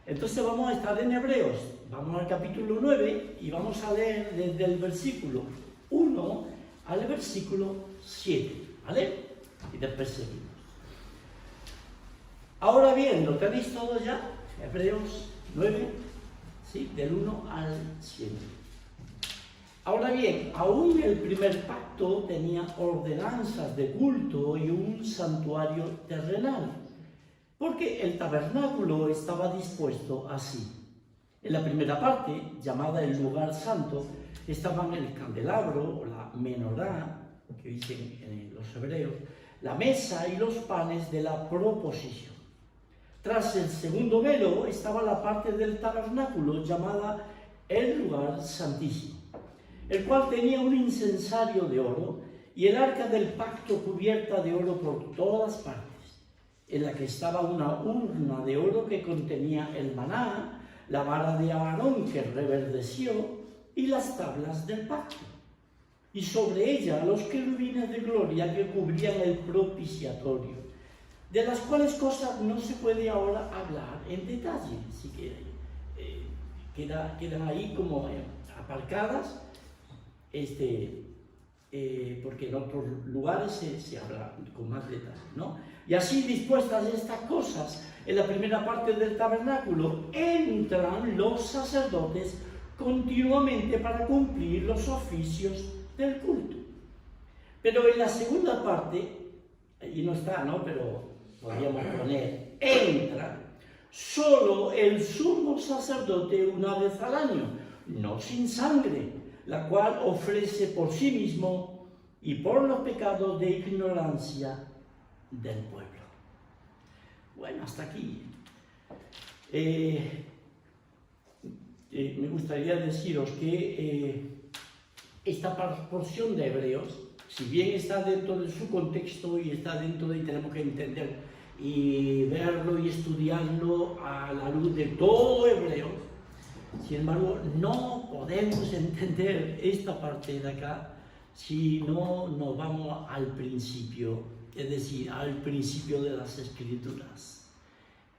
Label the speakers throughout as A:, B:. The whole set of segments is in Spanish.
A: Entonces vamos a estar en Hebreos, vamos al capítulo 9 y vamos a leer desde el versículo 1 al versículo 7, ¿vale? Y después seguimos. Ahora bien, ¿lo tenéis todo ya? Hebreos 9, ¿sí? Del 1 al 7. Ahora bien, aún el primer pacto tenía ordenanzas de culto y un santuario terrenal, porque el tabernáculo estaba dispuesto así. En la primera parte, llamada el lugar santo, estaban el candelabro o la menorá, que dicen los hebreos, la mesa y los panes de la proposición. Tras el segundo velo estaba la parte del tabernáculo llamada el lugar santísimo, el cual tenía un incensario de oro y el arca del pacto cubierta de oro por todas partes, en la que estaba una urna de oro que contenía el maná, la vara de Aarón que reverdeció y las tablas del pacto, y sobre ella los querubines de gloria que cubrían el propiciatorio, de las cuales cosas no se puede ahora hablar en detalle, así que quedan ahí como aparcadas, porque en otros lugares se habla con más detalle, ¿no? Y así dispuestas estas cosas, en la primera parte del tabernáculo entran los sacerdotes continuamente para cumplir los oficios del culto. Pero en la segunda parte, allí no está, ¿no? Pero podríamos poner, entra solo el sumo sacerdote una vez al año, no sin sangre, la cual ofrece por sí mismo y por los pecados de ignorancia del pueblo. Bueno, hasta aquí. Me gustaría deciros que esta porción de Hebreos, si bien está dentro de su contexto y está dentro de, y tenemos que entender y verlo y estudiarlo a la luz de todo Hebreo, sin embargo, no podemos entender esta parte de acá si no nos vamos al principio, es decir, al principio de las Escrituras,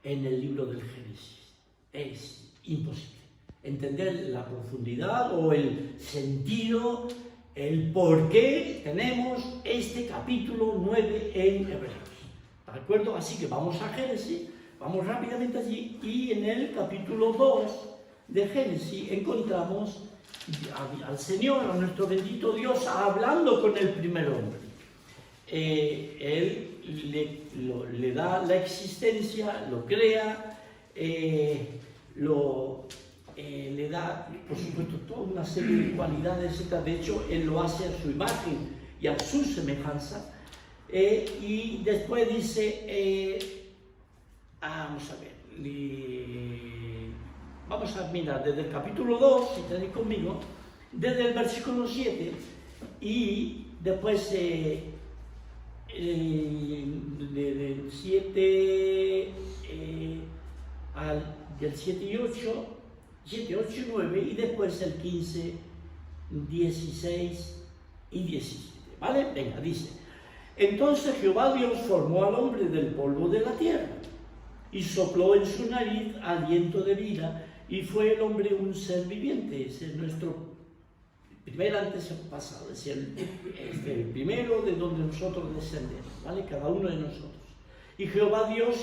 A: en el libro del Génesis. Es imposible entender la profundidad o el sentido, el por qué tenemos este capítulo 9 en Hebreos. ¿De acuerdo? Así que vamos a Génesis, vamos rápidamente allí, y en el capítulo 2 de Génesis encontramos al Señor, a nuestro bendito Dios, hablando con el primer hombre. Él le da la existencia, lo crea, le da, por supuesto, toda una serie de cualidades, etc. De hecho, Él lo hace a su imagen y a su semejanza. Y después dice, vamos a ver, vamos a mirar desde el capítulo 2, si tenéis conmigo, desde el versículo 7, y después del 7 del 7 y 8, 7, 8 y 9, y después el 15, 16 y 17, ¿vale? Venga, dice: entonces Jehová Dios formó al hombre del polvo de la tierra, y sopló en su nariz aliento de vida, y fue el hombre un ser viviente. Ese es nuestro primer antepasado, es el primero de donde nosotros descendemos, ¿vale? Cada uno de nosotros. Y Jehová Dios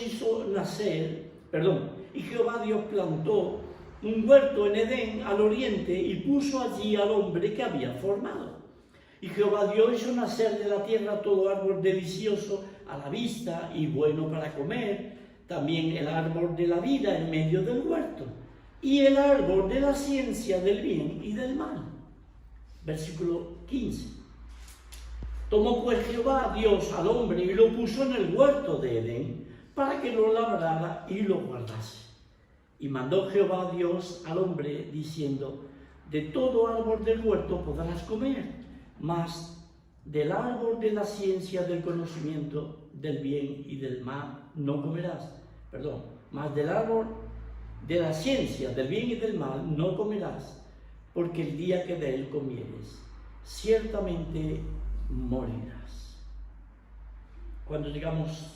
A: Jehová Dios plantó un huerto en Edén al oriente y puso allí al hombre que había formado. Y Jehová Dios hizo nacer de la tierra todo árbol delicioso a la vista y bueno para comer, también el árbol de la vida en medio del huerto, y el árbol de la ciencia del bien y del mal. Versículo 15. Tomó pues Jehová Dios al hombre y lo puso en el huerto de Edén para que lo labrara y lo guardase. Y mandó Jehová Dios al hombre diciendo: de todo árbol del huerto podrás comer, mas del árbol de la ciencia del conocimiento del bien y del mal no comerás. Mas del árbol de la ciencia del bien y del mal no comerás, porque el día que de él comieres, ciertamente morirás. Cuando llegamos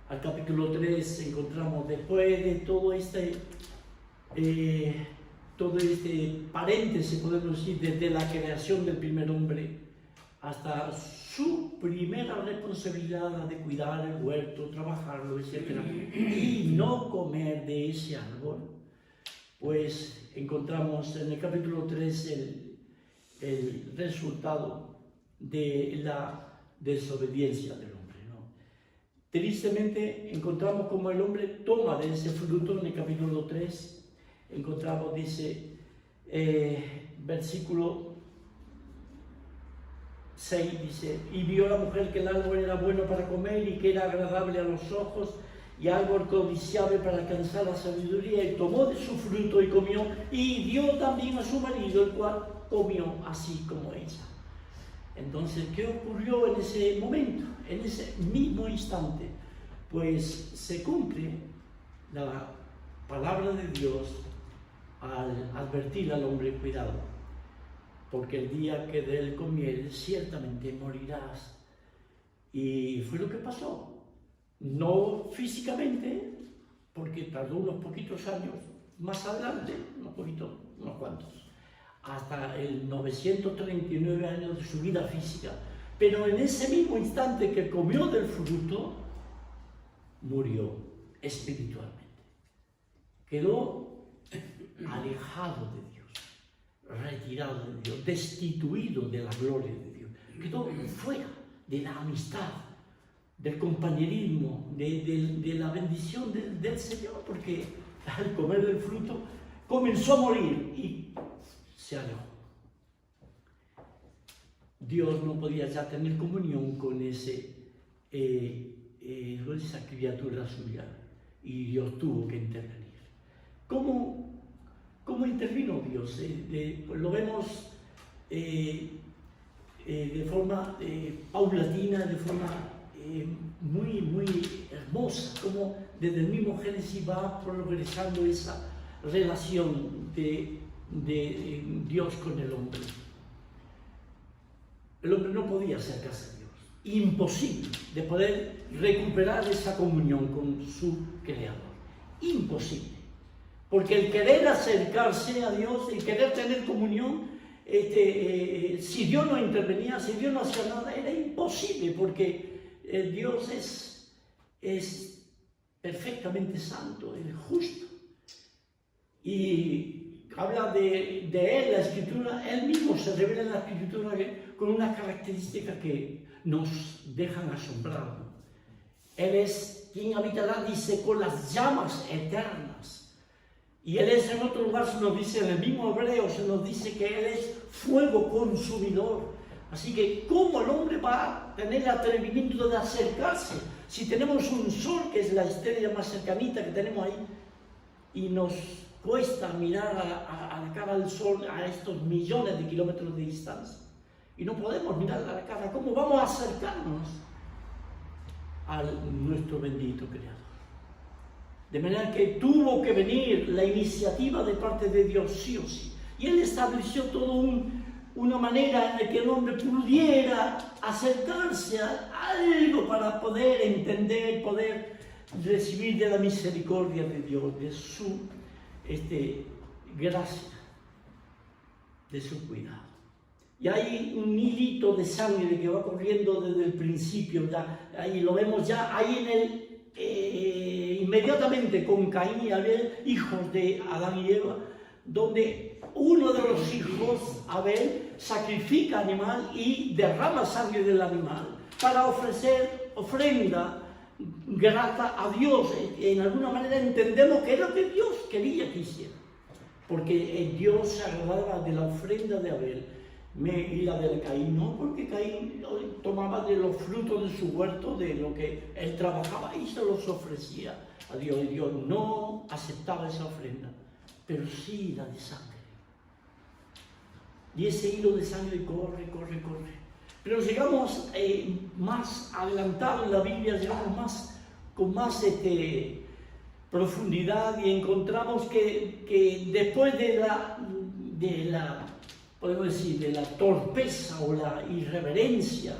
A: al capítulo 3, encontramos, después de todo este todo este paréntesis, podemos decir, desde la creación del primer hombre hasta su primera responsabilidad de cuidar el huerto, trabajarlo, etc. Y no comer de ese árbol, pues encontramos en el capítulo 3 el resultado de la desobediencia del hombre, ¿no? Tristemente encontramos como el hombre toma de ese fruto. En el capítulo 3 encontramos, dice, versículo 6, dice: y vio la mujer que el árbol era bueno para comer y que era agradable a los ojos y árbol codiciable para alcanzar la sabiduría, y tomó de su fruto y comió, y dio también a su marido, el cual comió así como ella. Entonces, ¿qué ocurrió en ese momento, en ese mismo instante? Pues se cumple la palabra de Dios al advertir al hombre: cuidado, porque el día que de él comieres ciertamente morirás. Y fue lo que pasó. No físicamente, porque tardó unos poquitos años más adelante, unos cuantos, hasta el 939 años de su vida física. Pero en ese mismo instante que comió del fruto, murió espiritualmente. Quedó alejado de Dios, retirado de Dios, destituido de la gloria de Dios. Quedó fuera de la amistad, del compañerismo, de la bendición del Señor, porque al comer del fruto comenzó a morir y se alejó. Dios no podía ya tener comunión con esa criatura suya, y Dios tuvo que intervenir. ¿Cómo intervino Dios? Pues lo vemos de forma paulatina, de forma muy, muy hermosa, como desde el mismo Génesis va progresando esa relación de Dios con el hombre. El hombre no podía acercarse a Dios, imposible de poder recuperar esa comunión con su Creador, imposible, porque el querer acercarse a Dios, el querer tener comunión, si Dios no intervenía, si Dios no hacía nada, era imposible, porque Dios es perfectamente santo, es justo. Y habla de Él, la Escritura, Él mismo se revela en la Escritura con unas características que nos dejan asombrados. Él es quien habitará, dice, con las llamas eternas. Y Él es, en otro lugar se nos dice, en el mismo Hebreo se nos dice que Él es fuego consumidor. Así que, ¿cómo el hombre va a tener el atrevimiento de acercarse si tenemos un sol, que es la estrella más cercanita que tenemos ahí, y nos cuesta mirar a la cara del sol a estos millones de kilómetros de distancia? Y no podemos mirar a la cara. ¿Cómo vamos a acercarnos a nuestro bendito Creador? De manera que tuvo que venir la iniciativa de parte de Dios, sí o sí. Y Él estableció toda una manera en la que el hombre pudiera acercarse a algo para poder entender, poder recibir de la misericordia de Dios, de su gracia, de su cuidado. Y hay un hilito de sangre que va corriendo desde el principio, ya, ahí lo vemos ya, ahí inmediatamente con Caín y Abel, hijos de Adán y Eva, donde uno de los hijos, Abel, sacrifica animal y derrama sangre del animal para ofrecer ofrenda grata a Dios. En alguna manera entendemos que era lo que Dios quería que hiciera, porque Dios se agradaba de la ofrenda de Abel y la de Caín no, porque Caín tomaba de los frutos de su huerto, de lo que él trabajaba, y se los ofrecía a Dios, y Dios no aceptaba esa ofrenda, pero sí la de sangre. Y ese hilo de sangre corre. Pero llegamos más adelantado en la Biblia, llegamos con más profundidad, y encontramos que después de la podemos decir, de la torpeza o la irreverencia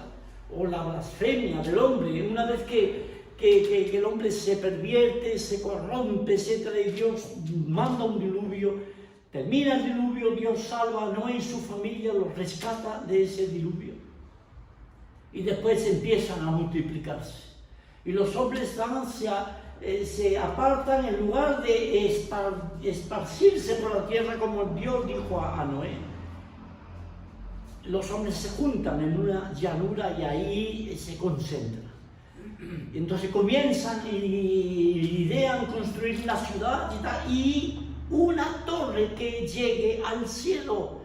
A: o la blasfemia del hombre, una vez que que el hombre se pervierte, se corrompe, etc. Y Dios manda un diluvio, termina el diluvio, Dios salva a Noé y su familia, los rescata de ese diluvio. Y después empiezan a multiplicarse. Y los hombres se apartan en lugar de esparcirse por la tierra como Dios dijo a Noé. Los hombres se juntan en una llanura y ahí se concentran. Y entonces comienzan y idean construir una ciudad y una torre que llegue al cielo.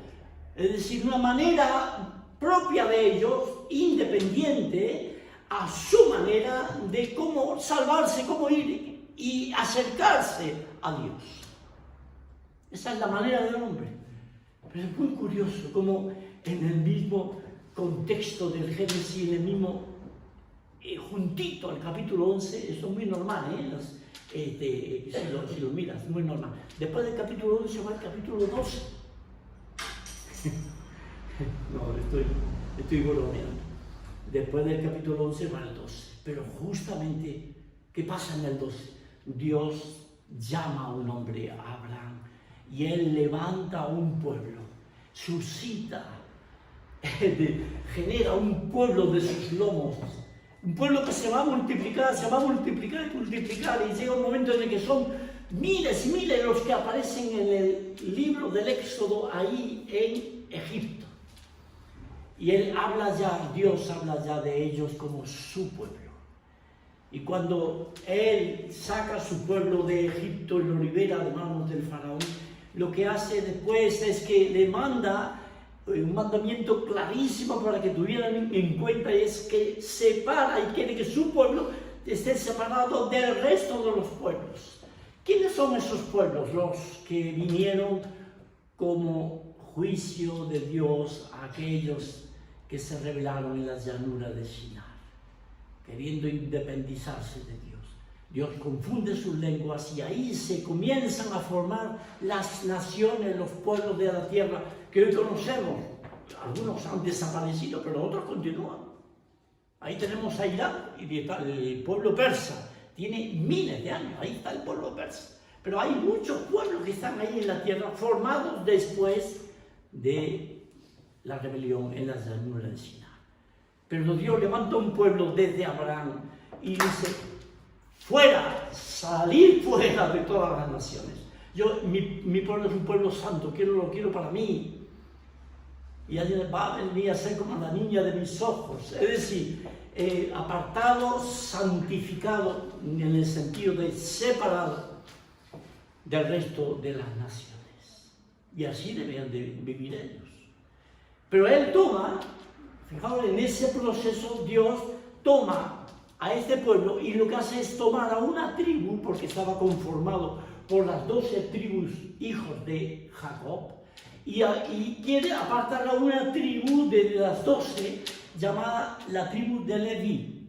A: Es decir, una manera propia de ellos, independiente, a su manera de cómo salvarse, cómo ir y acercarse a Dios. Esa es la manera del hombre. Pero es muy curioso cómo en el mismo contexto del Génesis, en el mismo, juntito al capítulo 11, eso es muy normal, si lo miras, es muy normal. Después del capítulo 11 va el capítulo 12. No, estoy bromeando. Después del capítulo 11 va el 12. Pero justamente, ¿qué pasa en el 12? Dios llama a un hombre, a Abraham, y él levanta un pueblo, suscita, genera un pueblo de sus lomos, un pueblo que se va a multiplicar y multiplicar, y llega un momento en el que son miles y miles los que aparecen en el libro del Éxodo ahí en Egipto. Y Dios habla ya de ellos como su pueblo. Y cuando Él saca a su pueblo de Egipto y lo libera de manos del faraón, lo que hace después es que le manda un mandamiento clarísimo para que tuvieran en cuenta, y es que separa y quiere que su pueblo esté separado del resto de los pueblos. ¿Quiénes son esos pueblos? Los que vinieron como juicio de Dios a aquellos que se rebelaron en las llanuras de Shinar, queriendo independizarse de Dios. Dios confunde sus lenguas y ahí se comienzan a formar las naciones, los pueblos de la tierra que hoy conocemos. Algunos han desaparecido, pero otros continúan. Ahí tenemos a Irán y el pueblo persa. Tiene miles de años, ahí está el pueblo persa. Pero hay muchos pueblos que están ahí en la tierra, formados después de la rebelión en las llanuras de Shinar. Pero Dios levanta un pueblo desde Abraham y dice: salir fuera de todas las naciones. Mi pueblo es un pueblo santo, lo quiero para mí. Y va a venir a ser como la niña de mis ojos. Es decir, apartado, santificado, en el sentido de separado del resto de las naciones. Y así debían de vivir ellos. Pero Él toma, fijaos, en ese proceso Dios toma a este pueblo y lo que hace es tomar a una tribu, porque estaba conformado por las 12 tribus hijos de Jacob, y quiere apartar a una tribu de las 12 llamada la tribu de Leví.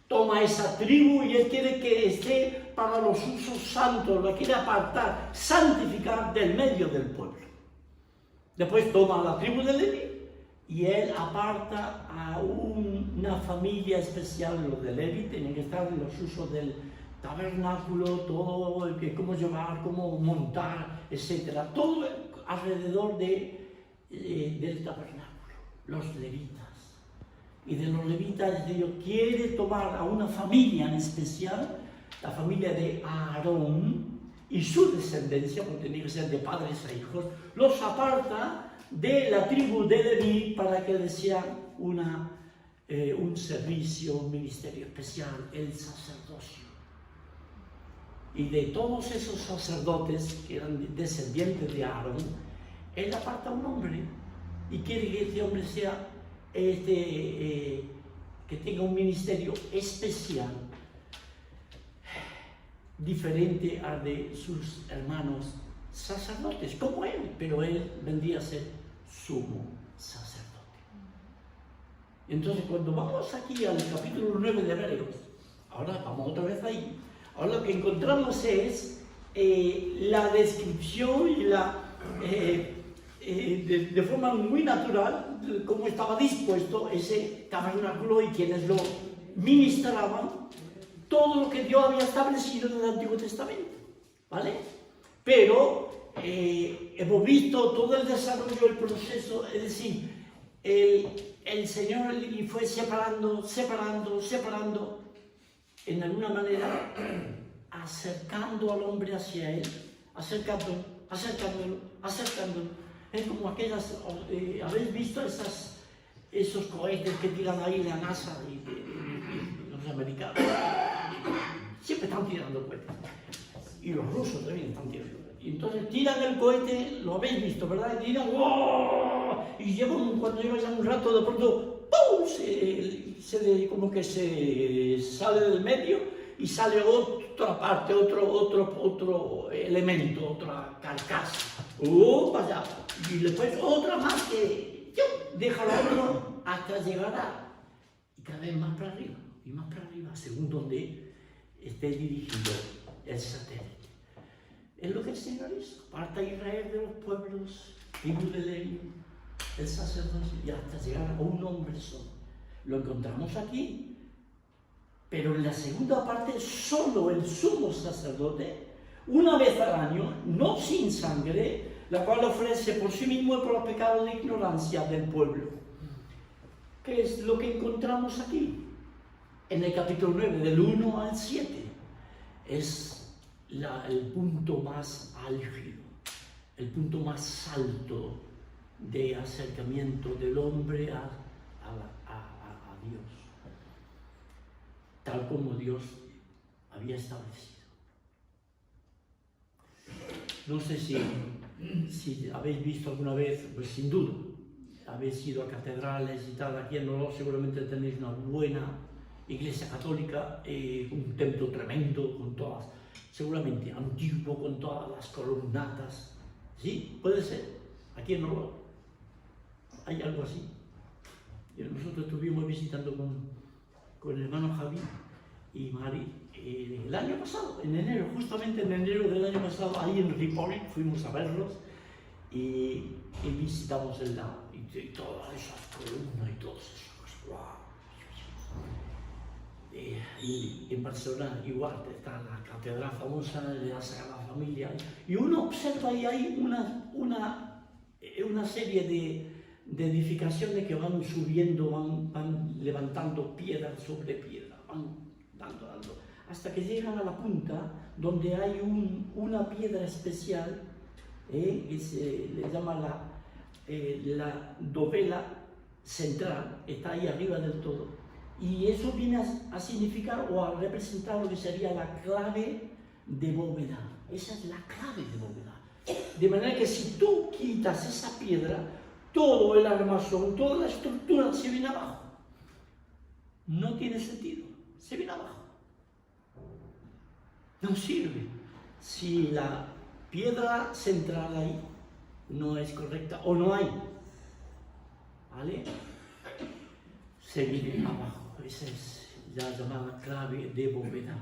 A: Toma esa tribu y Él quiere que esté para los usos santos, la quiere apartar, santificar del medio del pueblo. Después toma a la tribu de Leví y Él aparta a una familia especial. Los de Leví tienen que estar en los usos del tabernáculo, todo, cómo llevar, cómo montar, etc. Todo alrededor del tabernáculo, los levitas. Y de los levitas Dios quiere tomar a una familia en especial, la familia de Aarón y su descendencia, porque tiene que ser de padres a hijos, los aparta de la tribu de Leví para que les sea un servicio, un ministerio especial, el sacerdocio. Y de todos esos sacerdotes que eran descendientes de Aarón, Él aparta a un hombre y quiere que este hombre sea que tenga un ministerio especial, diferente al de sus hermanos sacerdotes, como él, pero él vendría a ser sumo sacerdote. Entonces, cuando vamos aquí al capítulo 9 de Hebreos, ahora vamos otra vez ahí, ahora lo que encontramos es la descripción y de forma muy natural de cómo estaba dispuesto ese tabernáculo y quienes lo ministraban, todo lo que Dios había establecido en el Antiguo Testamento, ¿vale? Pero hemos visto todo el desarrollo, el proceso, es decir, el Señor fue separando, en alguna manera, acercando al hombre hacia Él, acercándolo. Es como aquellas, ¿habéis visto esos cohetes que tiran ahí la NASA y los americanos? Siempre están tirando cohetes. Y los rusos también están tirando. Y entonces tiran el cohete, lo habéis visto, ¿verdad? Y tiran, ¡oh! Y cuando lleva ya un rato, de pronto, ¡pum! Como que se sale del medio y sale otra parte, otro elemento, otra carcasa. Para allá. Y después otra más que deja la otra hasta llegar y cada vez más para arriba, y más para arriba, según donde esté dirigido el satélite. Es lo que el Señor hizo. Aparta a Israel de los pueblos, tribu de Leví, el sacerdocio, y hasta llegar a un hombre solo. Lo encontramos aquí, pero en la segunda parte, solo el sumo sacerdote, una vez al año, no sin sangre, la cual ofrece por sí mismo y por los pecados de ignorancia del pueblo. ¿Qué es lo que encontramos aquí? En el capítulo 9, del 1 al 7, es el punto más álgido, el punto más alto de acercamiento del hombre a Dios, tal como Dios había establecido. No sé si habéis visto alguna vez, pues sin duda, habéis ido a catedrales y tal. Aquí en Olot seguramente tenéis una buena iglesia católica, un templo tremendo, con todas, seguramente antiguo, con todas las columnatas. ¿Sí? Puede ser. Aquí en Olot hay algo así. Nosotros estuvimos visitando con el hermano Javi y Mari el año pasado, en enero, justamente en enero del año pasado, ahí en Ripoll, fuimos a verlos y visitamos el lago y todas esas columnas y todas esas cosas. ¡Wow! Y en Barcelona igual está la catedral famosa de la Sagrada Familia, y uno observa ahí hay una serie de edificaciones que van subiendo, van levantando piedra sobre piedra, van dando, hasta que llegan a la punta donde hay una piedra especial, que se le llama la dovela central, está ahí arriba del todo, y eso viene a significar o a representar lo que sería la clave de bóveda. Esa es la clave de bóveda. De manera que si tú quitas esa piedra, todo el armazón, toda la estructura se viene abajo. No tiene sentido, se viene abajo. No sirve. Si la piedra central ahí no es correcta o no hay, ¿vale? Se viene abajo. Esa es la llamada clave de bóveda.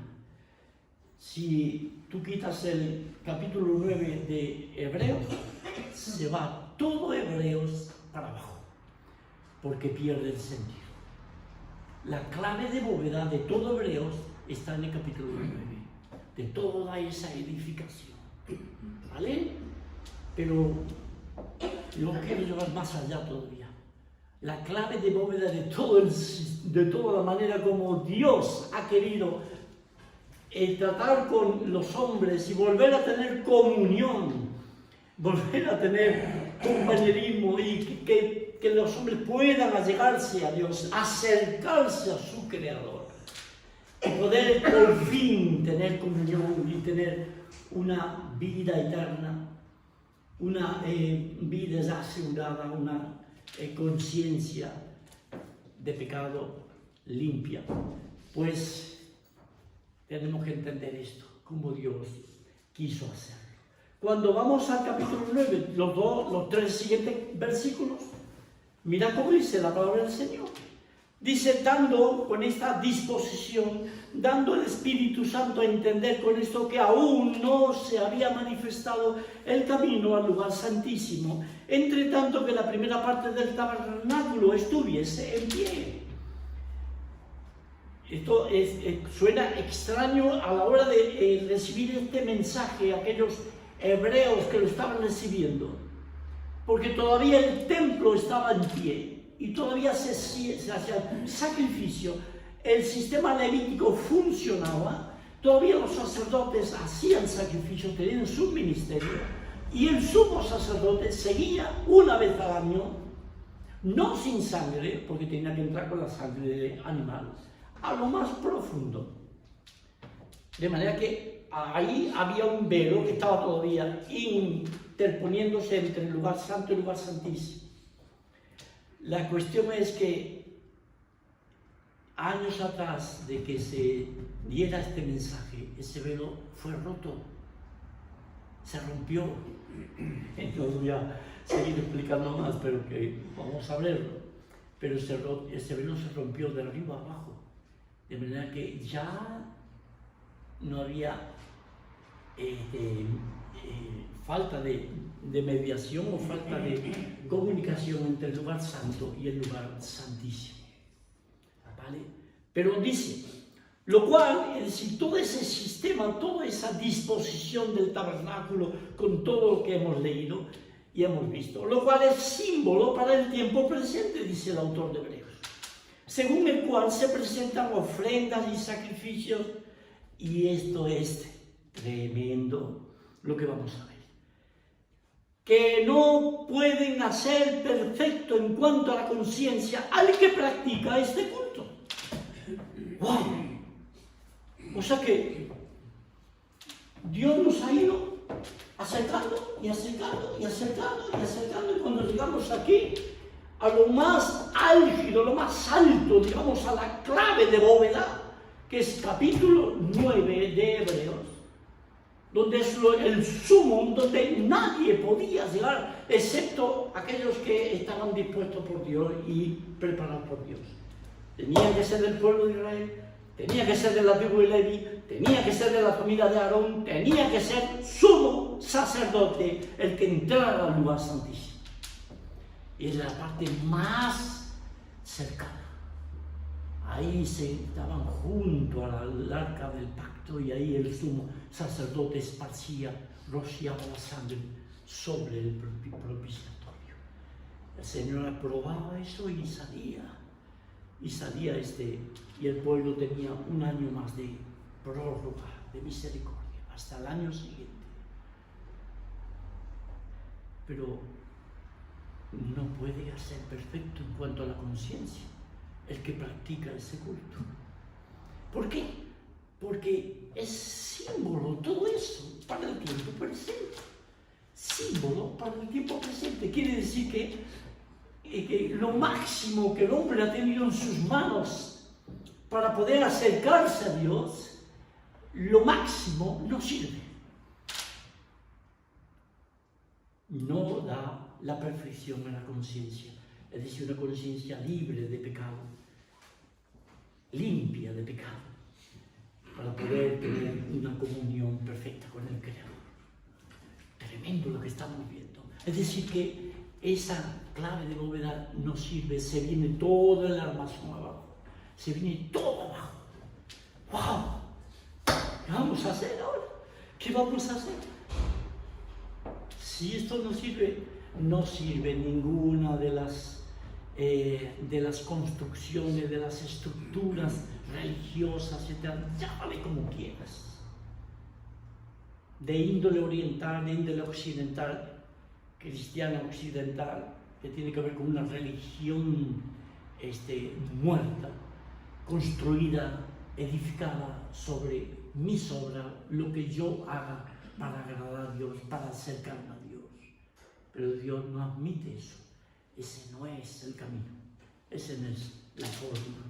A: Si tú quitas el capítulo 9 de Hebreos, se va todo Hebreos para abajo, porque pierde el sentido. La clave de bóveda de todo Hebreos está en el capítulo 9, de toda esa edificación, ¿vale? Pero yo quiero llevar más allá todavía. La clave de bóveda de toda la manera como Dios ha querido tratar con los hombres y volver a tener comunión, volver a tener compañerismo, y que los hombres puedan allegarse a Dios, acercarse a su Creador, y poder por fin tener comunión y tener una vida eterna, una vida ya asegurada, una conciencia de pecado limpia. Pues tenemos que entender esto, como Dios quiso hacerlo. Cuando vamos al capítulo 9, los tres siguientes versículos, mira cómo dice la palabra del Señor. Dice, dando con esta disposición, dando el Espíritu Santo a entender con esto que aún no se había manifestado el camino al lugar santísimo, entre tanto que la primera parte del tabernáculo estuviese en pie. Esto suena extraño a la hora de recibir este mensaje a aquellos hebreos que lo estaban recibiendo, porque todavía el templo estaba en pie y todavía se hacía sacrificio, el sistema levítico funcionaba, todavía los sacerdotes hacían sacrificios, tenían su ministerio, y el sumo sacerdote seguía una vez al año, no sin sangre, porque tenía que entrar con la sangre de animal, a lo más profundo. De manera que ahí había un velo que estaba todavía interponiéndose entre el lugar santo y el lugar santísimo. La cuestión es que años atrás de que se diera este mensaje, ese velo fue roto, se rompió. No voy a seguir explicando más, pero que vamos a verlo. Pero ese velo se rompió de arriba abajo, de manera que ya no había falta de mediación o falta de comunicación entre el lugar santo y el lugar santísimo. ¿Vale? Pero dice, lo cual, es decir, todo ese sistema, toda esa disposición del tabernáculo con todo lo que hemos leído y hemos visto, lo cual es símbolo para el tiempo presente, dice el autor de Hebreos, según el cual se presentan ofrendas y sacrificios, y esto es tremendo lo que vamos a ver, que no pueden hacer perfecto en cuanto a la conciencia al que practica este culto. ¡Wow! O sea que Dios nos ha ido acercando y acercando y acercando y acercando, y cuando llegamos aquí a lo más álgido, lo más alto, digamos a la clave de bóveda, que es capítulo 9 de Hebreos, donde es el sumo, donde nadie podía llegar, excepto aquellos que estaban dispuestos por Dios y preparados por Dios. Tenía que ser del pueblo de Israel, tenía que ser de la tribu de Levi, tenía que ser de la familia de Aarón, tenía que ser sumo sacerdote el que entrara al lugar santísimo. Y es la parte más cercana. Ahí se estaban junto al arca del pacto, y ahí el sumo sacerdote rociaba la sangre sobre el propiciatorio. El Señor aprobaba eso y salía y el pueblo tenía un año más de prórroga, de misericordia, hasta el año siguiente. Pero no puede ser perfecto en cuanto a la conciencia el que practica ese culto. ¿Por qué? Porque es símbolo todo eso para el tiempo presente. Símbolo para el tiempo presente. Quiere decir que lo máximo que el hombre ha tenido en sus manos para poder acercarse a Dios, lo máximo no sirve. No da la perfección en la conciencia, es decir, una conciencia libre de pecado, limpia de pecado, para poder tener una comunión perfecta con el Creador. Tremendo lo que estamos viendo. Es decir, que esa clave de bóveda no sirve, se viene todo el armazón abajo, se viene todo abajo. ¡Wow! ¿Qué vamos a hacer ahora? ¿Qué vamos a hacer? Si esto no sirve ninguna de las construcciones, de las estructuras religiosas, llámale como quieras, de índole oriental, de índole occidental, cristiana occidental, que tiene que ver con una religión muerta, construida, edificada sobre mis obras, lo que yo haga para agradar a Dios, para acercarme a Dios. Pero Dios no admite eso. Ese no es el camino, esa no es la forma.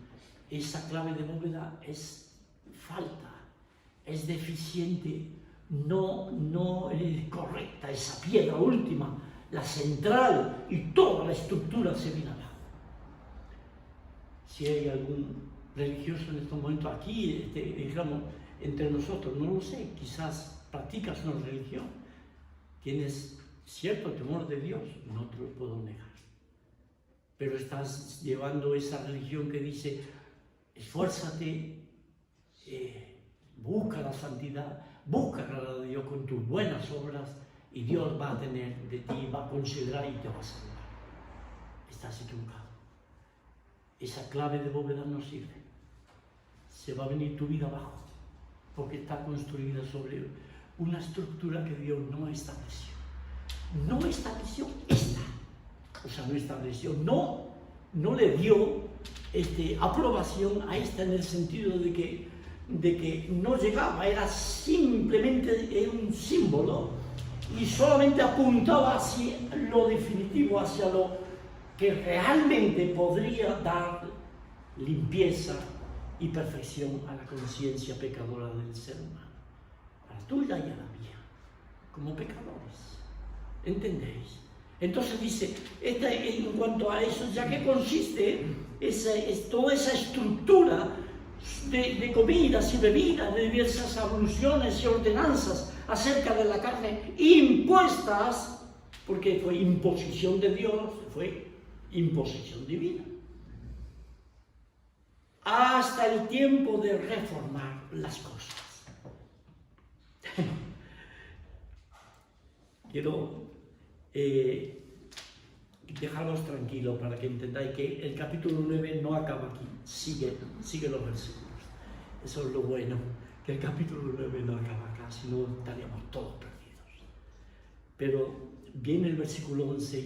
A: Esa clave de bóveda es falta, es deficiente, no es correcta. Esa piedra última, la central, y toda la estructura se viene abajo. Si hay algún religioso en estos momentos aquí, digamos, entre nosotros, no lo sé, quizás practicas una religión, tienes cierto temor de Dios, no te lo puedo negar, pero estás llevando esa religión que dice esfuérzate, busca la santidad, busca agradar a Dios con tus buenas obras y Dios va a tener de ti, va a considerar y te va a salvar. Estás equivocado. Esa clave de bóveda no sirve. Se va a venir tu vida abajo porque está construida sobre una estructura que Dios no estableció. No estableció esta. O sea, no estableció, no le dio aprobación a esta en el sentido de que no llegaba, era simplemente un símbolo y solamente apuntaba hacia lo definitivo, hacia lo que realmente podría dar limpieza y perfección a la conciencia pecadora del ser humano, a la tuya y a la mía, como pecadores. ¿Entendéis? Entonces dice, en cuanto a eso, ya que consiste toda esa estructura de comidas y bebidas, de diversas abluciones y ordenanzas acerca de la carne impuestas, porque fue imposición de Dios, fue imposición divina, hasta el tiempo de reformar las cosas. Quiero dejaros tranquilos para que entendáis que el capítulo 9 no acaba aquí, sigue los versículos. Eso es lo bueno, que el capítulo 9 no acaba acá, si no estaríamos todos perdidos. Pero viene el versículo 11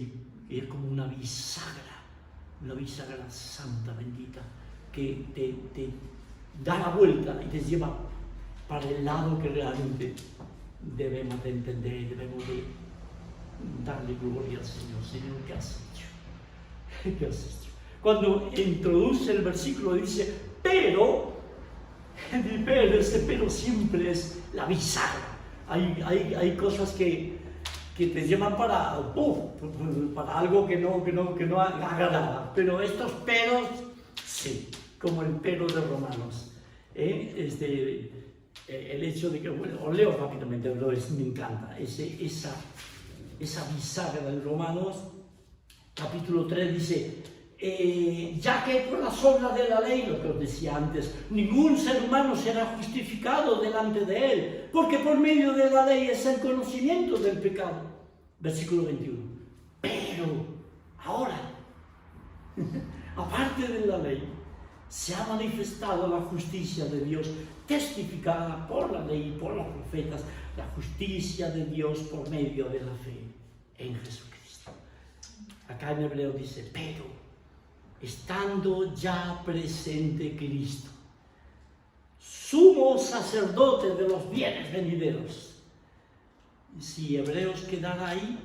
A: y es como una bisagra santa, bendita, que te da la vuelta y te lleva para el lado que realmente debemos de entender y debemos de darle gloria al Señor. Señor, ¿qué has hecho? ¿Qué has hecho? Cuando introduce el versículo dice, pero ese pero siempre es la bisagra. Hay cosas que te llevan para algo que no agrada, pero estos peros, sí, como el pero de Romanos. El hecho de que, bueno, os leo rápidamente, pero me encanta, esa bisagra de Romanos, capítulo 3, dice, ya que por las obras de la ley, lo que os decía antes, ningún ser humano será justificado delante de él, porque por medio de la ley es el conocimiento del pecado. Versículo 21. Pero ahora, aparte de la ley, se ha manifestado la justicia de Dios, testificada por la ley y por los profetas, la justicia de Dios por medio de la fe en Jesucristo. Acá en hebreo dice, pero estando ya presente Cristo, sumo sacerdote de los bienes venideros. Si Hebreos quedara ahí,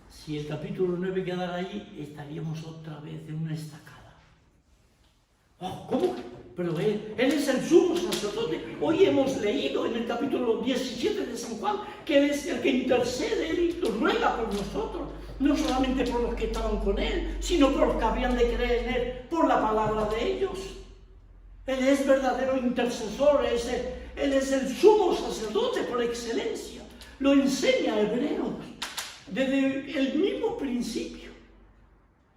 A: si el capítulo 9 quedara ahí, estaríamos otra vez en una estacada. Oh, ¿cómo? Pero él es el sumo sacerdote. Hoy hemos leído en el capítulo 17 de San Juan que Él es el que intercede, Él y ruega por nosotros, no solamente por los que estaban con Él, sino por los que habían de creer en Él, por la palabra de ellos. Él es verdadero intercesor, Él es el sumo sacerdote por excelencia. Lo enseña Hebreos desde el mismo principio.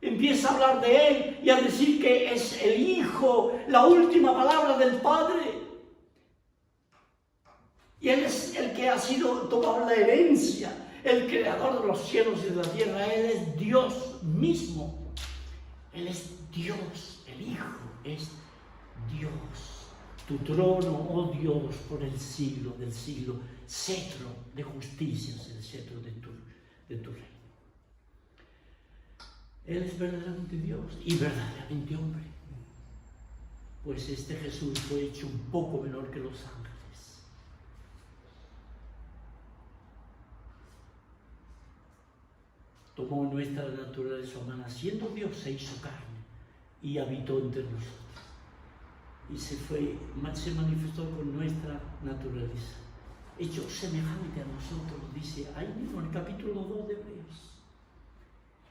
A: Empieza a hablar de Él y a decir que es el Hijo, la última palabra del Padre. Y Él es el que ha sido tomado la herencia, el creador de los cielos y de la tierra. Él es Dios mismo. Él es Dios, el Hijo es Dios. Tu trono, oh Dios, por el siglo del siglo, cetro de justicia es el cetro de tu reino. Él es verdaderamente Dios y verdaderamente hombre. Pues este Jesús fue hecho un poco menor que los ángeles. Tomó nuestra naturaleza humana, siendo Dios, se hizo carne y habitó entre nosotros. Y se manifestó con nuestra naturaleza, hecho semejante a nosotros, dice ahí mismo en el capítulo 2 de Hebreos.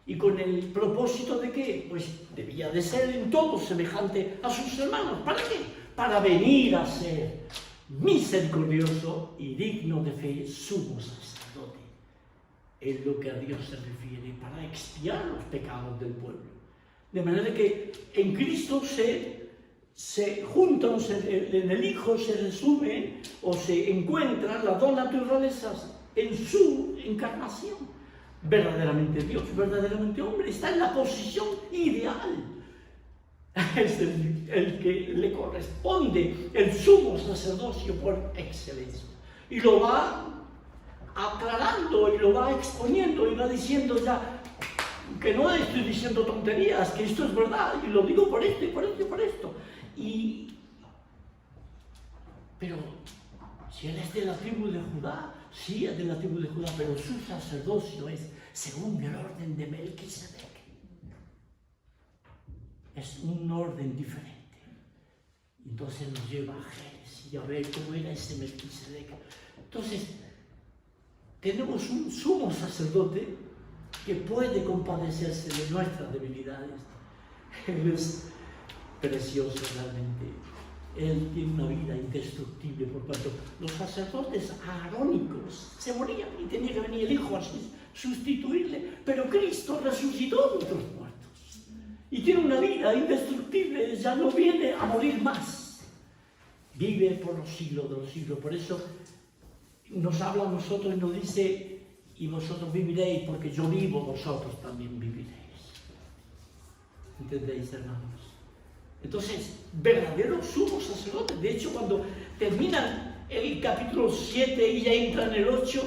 A: ¿Y con el propósito de qué? Pues debía de ser en todo semejante a sus hermanos. ¿Para qué? Para venir a ser misericordioso y digno de fe, sumo sacerdote. Es lo que a Dios se refiere, para expiar los pecados del pueblo. De manera que en Cristo se se juntan, en el Hijo se resume o se encuentran las dos naturalezas en su encarnación. Verdaderamente Dios, verdaderamente hombre, está en la posición ideal. Es el que le corresponde el sumo sacerdocio por excelencia. Y lo va aclarando y lo va exponiendo y va diciendo ya que no estoy diciendo tonterías, que esto es verdad y lo digo por esto y por esto y por esto. Pero si él es de la tribu de Judá, sí es de la tribu de Judá, pero su sacerdocio es según el orden de Melquisedec. Es un orden diferente. Entonces nos lleva a Génesis y a ver cómo era ese Melquisedec. Entonces, tenemos un sumo sacerdote que puede compadecerse de nuestras debilidades. Él es precioso realmente. Él tiene una vida indestructible, por cuanto los sacerdotes aarónicos se morían y tenía que venir el Hijo a sustituirle, pero Cristo resucitó de los muertos y tiene una vida indestructible, ya no viene a morir más, vive por los siglos de los siglos. Por eso nos habla a nosotros y nos dice: y vosotros viviréis, porque yo vivo, vosotros también viviréis. ¿Entendéis, hermanos? Entonces, verdadero sumo sacerdote. De hecho, cuando terminan el capítulo 7 y ya entra en el 8,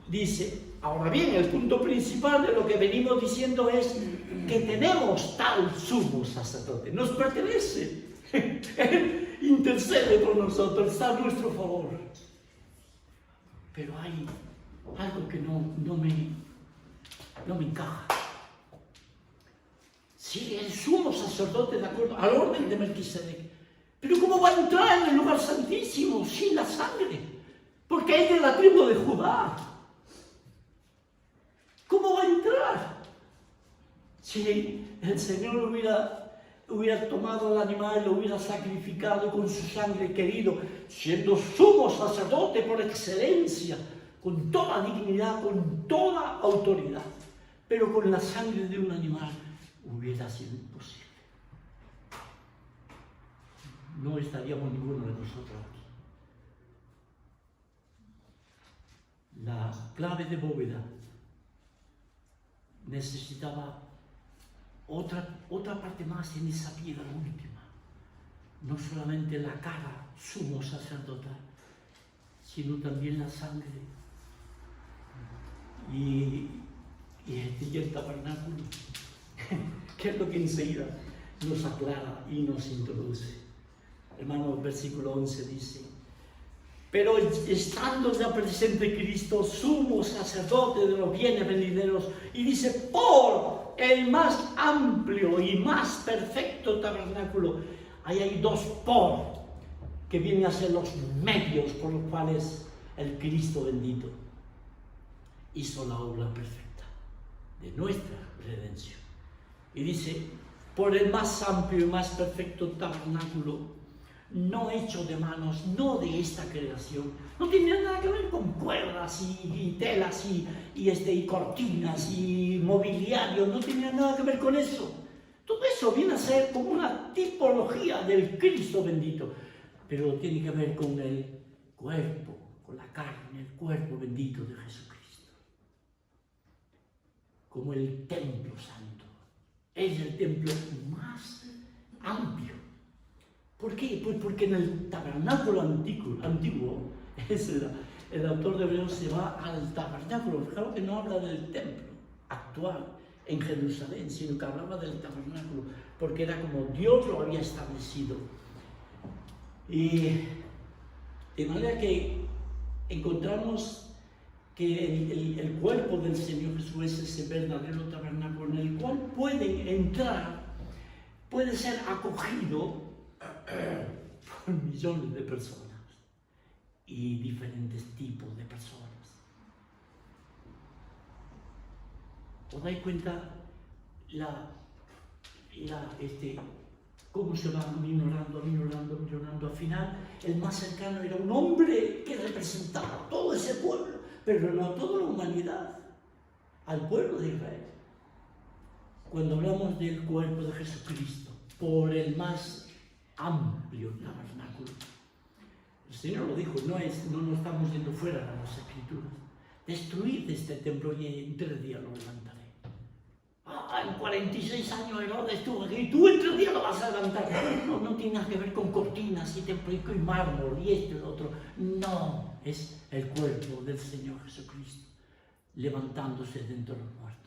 A: dice: ahora bien, el punto principal de lo que venimos diciendo es que tenemos tal sumo sacerdote, nos pertenece, él intercede por nosotros, está a nuestro favor. Pero hay algo que no me encaja. Sí, el sumo sacerdote de acuerdo al orden de Melquisedec, pero ¿cómo va a entrar en el lugar santísimo sin la sangre? Porque es de la tribu de Judá. ¿Cómo va a entrar? Si el Señor hubiera tomado al animal, lo hubiera sacrificado con su sangre querido, siendo sumo sacerdote por excelencia, con toda dignidad, con toda autoridad, pero con la sangre de un animal hubiera sido imposible. No estaríamos ninguno de nosotros aquí. La clave de bóveda necesitaba otra parte más en esa piedra última. No solamente la cara sumo sacerdotal, sino también la sangre y el tabernáculo, que es lo que enseguida nos aclara y nos introduce. Hermano, el versículo 11 dice: pero estando ya presente Cristo, sumo sacerdote de los bienes venideros, y dice: por el más amplio y más perfecto tabernáculo. Ahí hay dos por, que vienen a ser los medios por los cuales el Cristo bendito hizo la obra perfecta de nuestra redención. Y dice: por el más amplio y más perfecto tabernáculo, no hecho de manos, no de esta creación. No tiene nada que ver con cuerdas y telas y cortinas y mobiliario, no tiene nada que ver con eso. Todo eso viene a ser como una tipología del Cristo bendito, pero tiene que ver con el cuerpo, con la carne, el cuerpo bendito de Jesucristo. Como el templo santo. Es el templo más amplio. ¿Por qué? Pues porque en el tabernáculo antiguo el autor de Hebreos se va al tabernáculo. Fijaros que no habla del templo actual en Jerusalén, sino que hablaba del tabernáculo, porque era como Dios lo había establecido. Y de manera que encontramos que el cuerpo del Señor Jesús es ese verdadero tabernáculo en el cual pueden entrar, puede ser acogido por millones de personas y diferentes tipos de personas. ¿Os dais cuenta cómo se va minorando? Al final, el más cercano era un hombre que representaba todo ese pueblo, pero no a toda la humanidad, al pueblo de Israel. Cuando hablamos del cuerpo de Jesucristo, por el más amplio tabernáculo. El Señor lo dijo, no estamos yendo fuera de las Escrituras. Destruid este templo y en 3 días lo levantaré. En 46 años Herodes estuvo aquí, tú en 3 días lo vas a levantar. No tiene nada que ver con cortinas y templo y mármol y esto y lo otro. No, es el cuerpo del Señor Jesucristo levantándose de entre los muertos.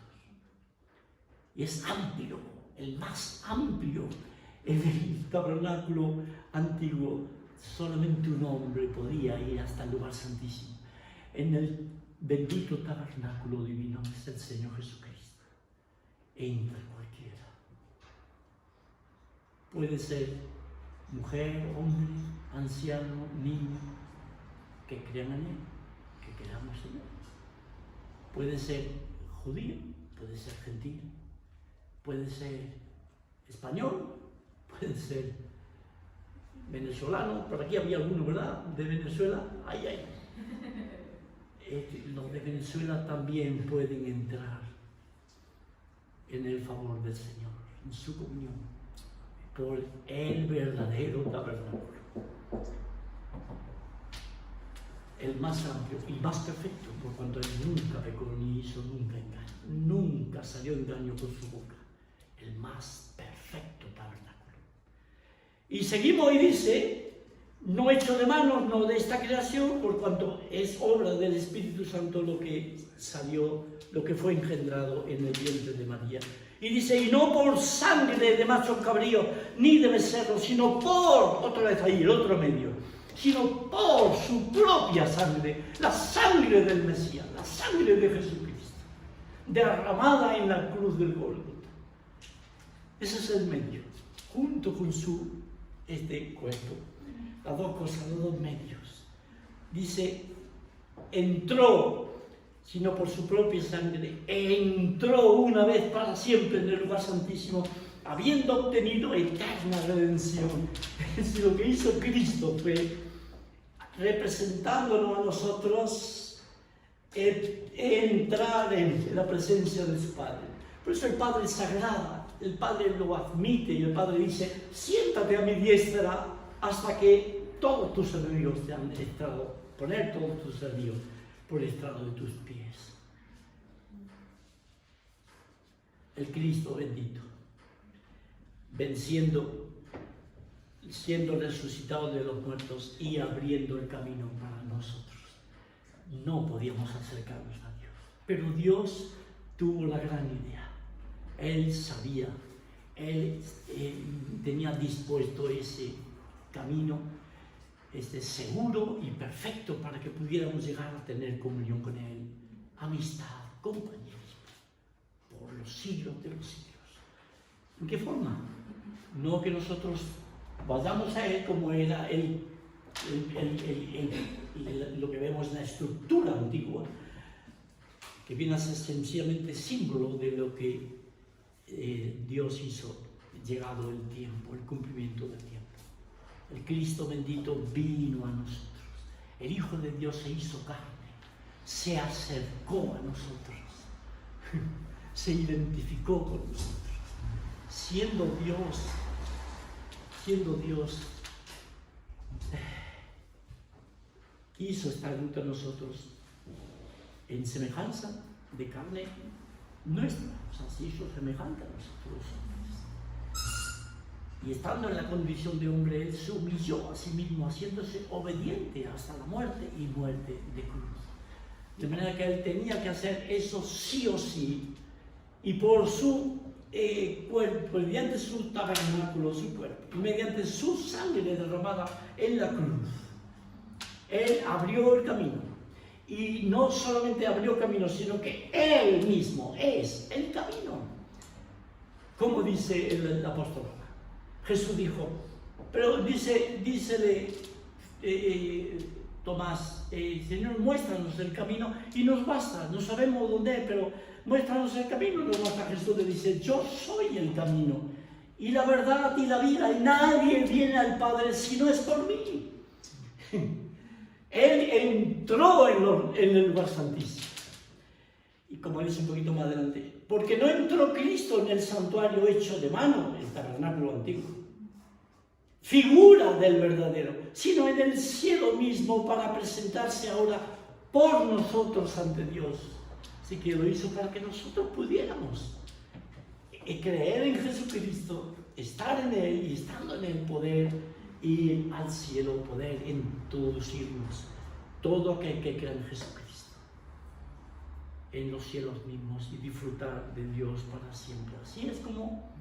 A: Y es amplio, el más amplio. En el tabernáculo antiguo solamente un hombre podía ir hasta el lugar santísimo. En el bendito tabernáculo divino es el Señor Jesucristo. Entra cualquiera. Puede ser mujer, hombre, anciano, niño, que crean en Él, que creamos en Él. Puede ser judío, puede ser gentil, puede ser español, puede ser venezolano. Por aquí había alguno, ¿verdad? De Venezuela. Ay. Los de Venezuela también pueden entrar en el favor del Señor, en su comunión, por el verdadero tabernáculo. El más amplio y más perfecto, por cuanto Él nunca pecó ni hizo nunca engaño, nunca salió engaño por su boca. El más perfecto tabernáculo. Y seguimos y dice, no hecho de manos, no de esta creación, por cuanto es obra del Espíritu Santo lo que salió, lo que fue engendrado en el vientre de María. Y dice, y no por sangre de macho cabrío, ni de becerro, sino por, otra vez ahí, el otro medio, sino por su propia sangre, la sangre del Mesías, la sangre de Jesucristo, derramada en la cruz del Gólgota. Ese es el medio, junto con su cuerpo. Las dos cosas, los dos medios. Dice, entró, sino por su propia sangre, entró una vez para siempre en el lugar santísimo, habiendo obtenido eterna redención. Es lo que hizo Cristo fue, representándonos a nosotros, entrar en la presencia de su Padre. Por eso el Padre se agrada, el Padre lo admite y el Padre dice, siéntate a mi diestra hasta que todos tus enemigos te han estrado, poner todos tus enemigos por el estrado de tus pies. El Cristo bendito, venciendo, siendo resucitado de los muertos y abriendo el camino para nosotros. No podíamos acercarnos a Dios, pero Dios tuvo la gran idea. Él sabía, Él tenía dispuesto ese camino seguro y perfecto para que pudiéramos llegar a tener comunión con Él, amistad, compañerismo, por los siglos de los siglos. ¿En qué forma? No que nosotros vayamos a Él como era lo que vemos en la estructura antigua, que viene a ser sencillamente símbolo de lo que Dios hizo, llegado el tiempo, el cumplimiento del tiempo. El Cristo bendito vino a nosotros. El Hijo de Dios se hizo carne, se acercó a nosotros, se identificó con nosotros. Siendo Dios, quiso estar junto a nosotros en semejanza de carne nuestra, o sea, se hizo semejante a nosotros. Y estando en la condición de hombre, Él se humilló a sí mismo, haciéndose obediente hasta la muerte y muerte de cruz. De manera que Él tenía que hacer eso sí o sí, y por su cuerpo, mediante su tabernáculo, su cuerpo, y mediante su sangre derramada en la cruz, Él abrió el camino. Y no solamente abrió camino, sino que Él mismo es el camino. Como dice el apóstol Jesús dijo, pero dícele Tomás, Señor, muéstranos el camino y nos basta, no sabemos dónde es, pero muéstranos el camino. Y luego hasta Jesús le dice, yo soy el camino y la verdad y la vida, y nadie viene al Padre si no es por mí. Él entró en el lugar santísimo. Y como dice un poquito más adelante, porque no entró Cristo en el santuario hecho de mano, el tabernáculo antiguo, figura del verdadero, sino en el cielo mismo para presentarse ahora por nosotros ante Dios. Así que lo hizo para que nosotros pudiéramos creer en Jesucristo, estar en Él y estando en el poder ir al cielo, poder introducirnos todo aquel que cree en Jesucristo en los cielos mismos y disfrutar de Dios para siempre. Así es como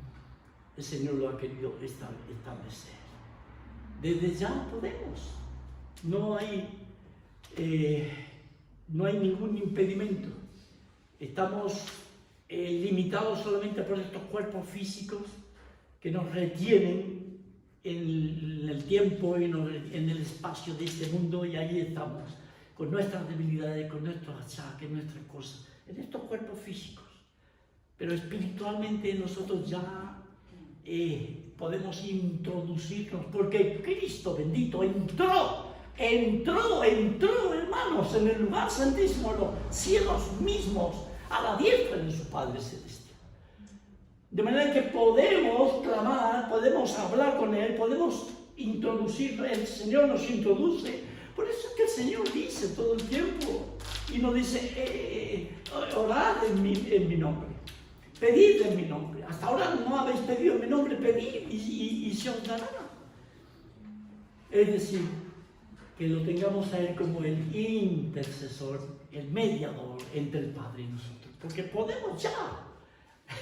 A: el Señor lo ha querido establecer. Desde ya podemos. No hay ningún impedimento. Estamos limitados solamente por estos cuerpos físicos que nos retienen en el tiempo y en el espacio de este mundo, y ahí estamos, con nuestras debilidades, con nuestros achaques, nuestras cosas, en estos cuerpos físicos. Pero espiritualmente nosotros ya podemos introducirnos, porque Cristo bendito entró, hermanos, en el lugar santísimo, los cielos mismos, a la diestra de su Padre Celestial. De manera que podemos clamar, podemos hablar con Él, podemos introducir, el Señor nos introduce. Por eso es que el Señor dice todo el tiempo, y nos dice, orad en mi nombre, pedid en mi nombre. Hasta ahora no habéis pedido en mi nombre, pedid y se os dará. Es decir, que lo tengamos a Él como el intercesor, el mediador entre el Padre y nosotros. Porque podemos ya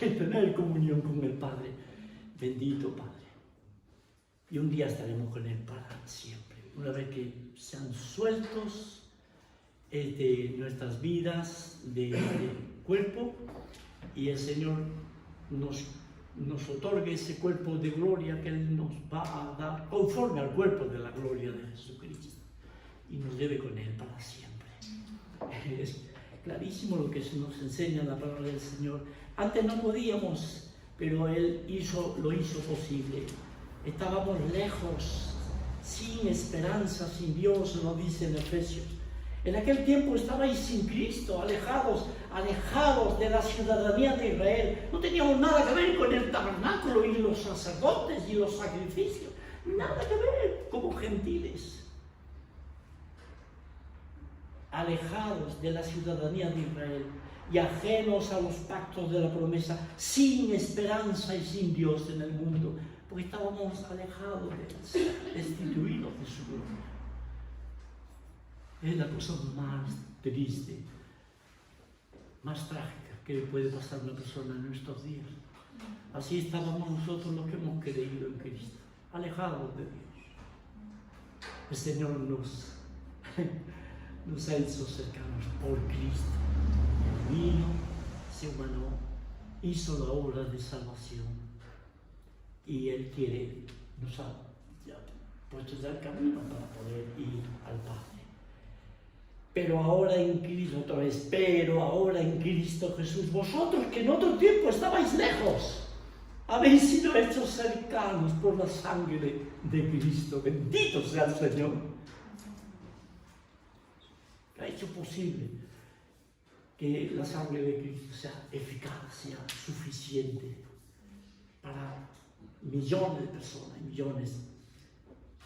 A: tener comunión con el Padre. Bendito Padre. Y un día estaremos con Él para siempre. Una vez que sean sueltos de nuestras vidas, de cuerpo, y el Señor nos otorgue ese cuerpo de gloria que Él nos va a dar, conforme al cuerpo de la gloria de Jesucristo, y nos lleve con Él para siempre. Es clarísimo lo que se nos enseña la palabra del Señor. Antes no podíamos, pero Él lo hizo posible. Estábamos lejos, sin esperanza, sin Dios, lo dice en Efesios. En aquel tiempo estabais sin Cristo, alejados de la ciudadanía de Israel. No teníamos nada que ver con el tabernáculo y los sacerdotes y los sacrificios. Nada que ver, como gentiles. Alejados de la ciudadanía de Israel y ajenos a los pactos de la promesa, sin esperanza y sin Dios en el mundo, porque estábamos alejados de Él, destituidos de su gloria. Es la cosa más triste, más trágica que puede pasar a una persona en nuestros días. Así estábamos nosotros los que hemos creído en Cristo, alejados de Dios. El Señor nos ha hecho cercanos por Cristo. Él vino, se humanó, hizo la obra de salvación, y Él nos ha puesto ya el camino para poder ir al Padre. Pero ahora en Cristo Jesús, vosotros que en otro tiempo estabais lejos, habéis sido hechos cercanos por la sangre de Cristo. Bendito sea el Señor. Ha hecho posible que la sangre de Cristo sea eficaz, sea suficiente para millones de personas, millones.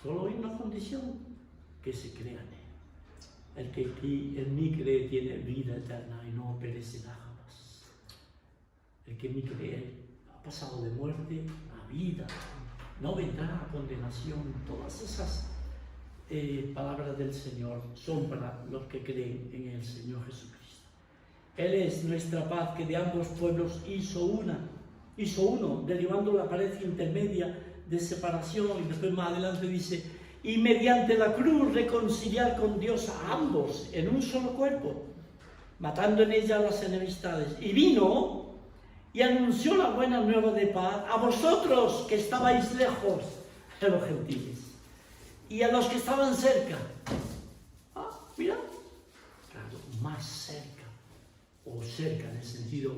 A: Solo hay una condición: que se crea en Él. El que en mí cree tiene vida eterna y no perecerá jamás. El que en mí cree ha pasado de muerte a vida, no vendrá a condenación. Todas esas palabras del Señor son para los que creen en el Señor Jesucristo. Él es nuestra paz, que de ambos pueblos hizo uno, derribando la pared intermedia de separación. Y después más adelante dice: y mediante la cruz reconciliar con Dios a ambos en un solo cuerpo, matando en ella las enemistades. Y vino y anunció la buena nueva de paz a vosotros que estabais lejos de los gentiles, y a los que estaban cerca. Mira, claro, más cerca, o cerca en el sentido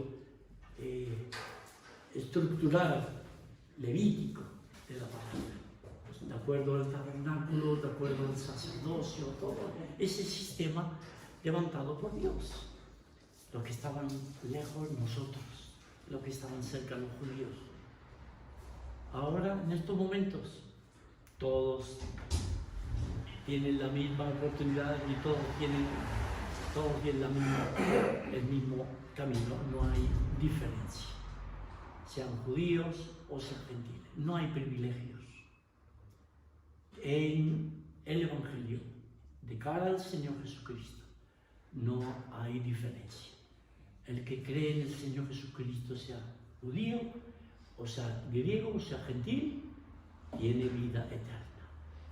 A: estructural, levítico de la palabra. De acuerdo al tabernáculo, de acuerdo al sacerdocio, todo ese sistema levantado por Dios. Los que estaban lejos, nosotros; los que estaban cerca, los judíos. Ahora, en estos momentos, todos tienen la misma oportunidad y todos tienen el mismo camino, no hay diferencia, sean judíos o sean gentiles, no hay privilegios. En el Evangelio, de cara al Señor Jesucristo, no hay diferencia. El que cree en el Señor Jesucristo, sea judío, o sea griego, o sea gentil, tiene vida eterna.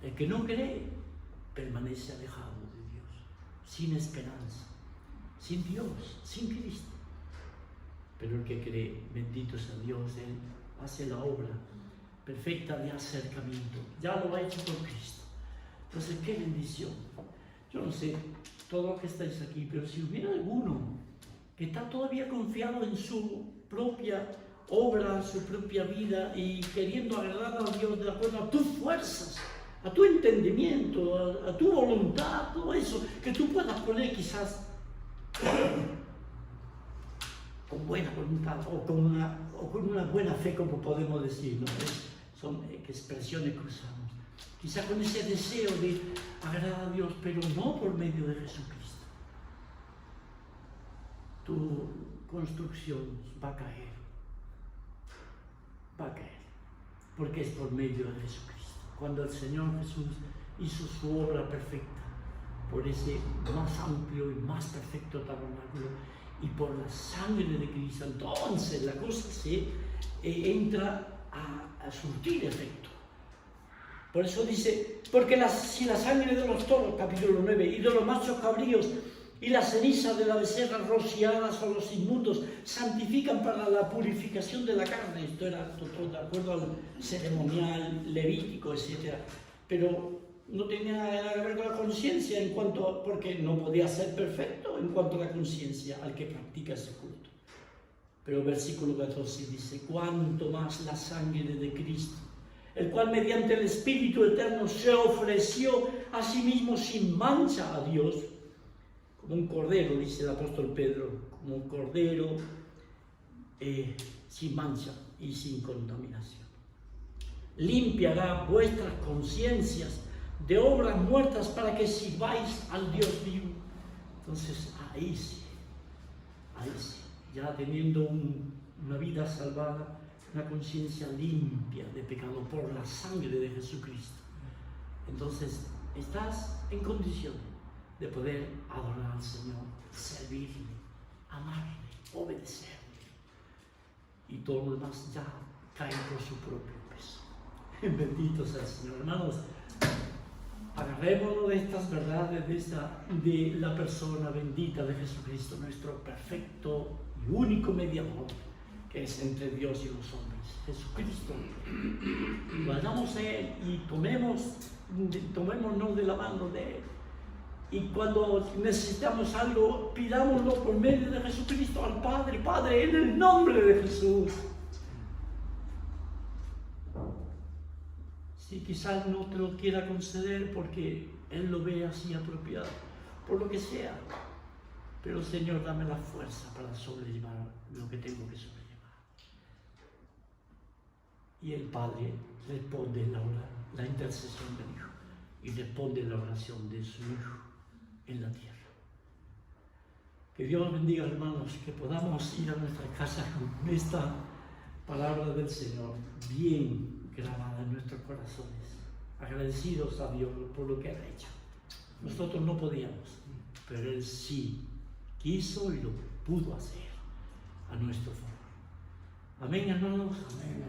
A: El que no cree, permanece alejado de Dios, sin esperanza, sin Dios, sin Cristo. Pero el que cree, bendito sea Dios, Él hace la obra perfecta de acercamiento. Ya lo ha hecho por Cristo. Entonces, qué bendición. Yo no sé, todos los que estáis aquí, pero si hubiera alguno que está todavía confiado en su propia obra, su propia vida y queriendo agradar a Dios de acuerdo a tus fuerzas, a tu entendimiento, a tu voluntad, todo eso que tú puedas poner quizás con buena voluntad o con una buena fe, como podemos decir, ¿no? Son expresiones que usamos. Quizás con ese deseo de agradar a Dios, pero no por medio de Jesucristo. Tu construcción va a caer, porque es por medio de Jesucristo. Cuando el Señor Jesús hizo su obra perfecta, por ese más amplio y más perfecto tabernáculo, y por la sangre de Cristo, entonces la cosa se entra a surtir efecto. Por eso dice, porque si la sangre de los toros, capítulo 9, y de los machos cabríos, y la ceniza de la becerra rociadas a los inmundos, santifican para la purificación de la carne. Esto era todo de acuerdo al ceremonial levítico, etc. Pero no tenía nada que ver con la conciencia, porque no podía ser perfecto en cuanto a la conciencia al que practica ese culto. Pero el versículo 14 dice, cuanto más la sangre de Cristo, el cual mediante el Espíritu Eterno se ofreció a sí mismo sin mancha a Dios, como un cordero, dice el apóstol Pedro, como un cordero sin mancha y sin contaminación. Limpiará vuestras conciencias de obras muertas para que sirváis al Dios vivo. Entonces, ahí sí, ya teniendo una vida salvada, una conciencia limpia de pecado por la sangre de Jesucristo. Entonces, estás en condición de poder adorar al Señor, servirle, amarle, obedecerle. Y todo lo demás ya cae por su propio peso. Bendito sea el Señor. Hermanos, agarrémonos de estas verdades, de la persona bendita de Jesucristo, nuestro perfecto y único mediador, que es entre Dios y los hombres, Jesucristo. Vayamos a Él y tomémonos de la mano de Él. Y cuando necesitamos algo, pidámoslo por medio de Jesucristo al Padre. Padre, en el nombre de Jesús. Si quizás no te lo quiera conceder porque Él lo ve así apropiado, por lo que sea. Pero Señor, dame la fuerza para sobrellevar lo que tengo que sobrellevar. Y el Padre responde la intercesión del Hijo y responde la oración de su Hijo en la tierra. Que Dios bendiga, hermanos, que podamos ir a nuestra casa con esta palabra del Señor bien grabada en nuestros corazones, agradecidos a Dios por lo que ha hecho. Nosotros no podíamos, pero Él sí quiso y lo pudo hacer a nuestro favor. Amén, hermanos. Amén.